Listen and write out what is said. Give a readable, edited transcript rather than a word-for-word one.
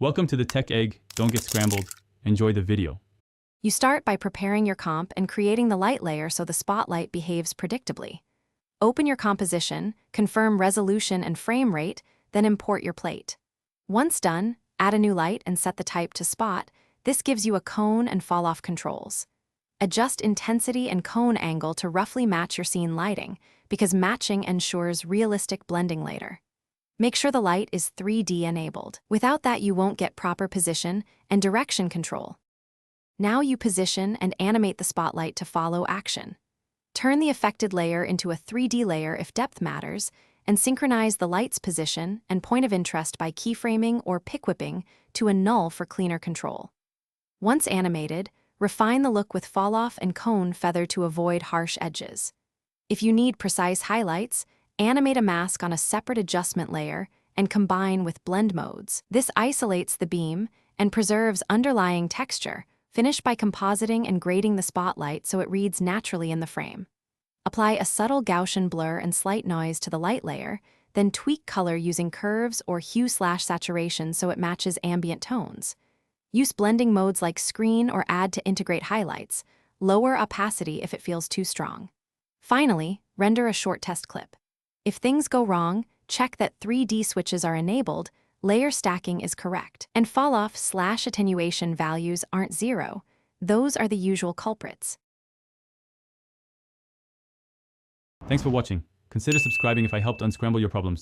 Welcome to the Tech Egg. Don't get scrambled. Enjoy the video. You start by preparing your comp and creating the light layer so the spotlight behaves predictably. Open your composition, confirm resolution and frame rate, then import your plate. Once done, add a new light and set the type to spot. This gives you a cone and fall-off controls. Adjust intensity and cone angle to roughly match your scene lighting, because matching ensures realistic blending later. Make sure the light is 3D enabled. Without that, you won't get proper position and direction control. Now you position and animate the spotlight to follow action. Turn the affected layer into a 3D layer if depth matters, and synchronize the light's position and point of interest by keyframing or pick whipping to a null for cleaner control. Once animated, refine the look with fall-off and cone feather to avoid harsh edges. If you need precise highlights, animate a mask on a separate adjustment layer and combine with blend modes. This isolates the beam and preserves underlying texture. Finish by compositing and grading the spotlight so it reads naturally in the frame. Apply a subtle Gaussian blur and slight noise to the light layer, then tweak color using curves or hue/saturation so it matches ambient tones. Use blending modes like screen or add to integrate highlights. Lower opacity if it feels too strong. Finally, render a short test clip. If things go wrong, check that 3D switches are enabled, layer stacking is correct, and fall-off/attenuation values aren't 0. Those are the usual culprits. Thanks for watching. Consider subscribing if I helped unscramble your problems.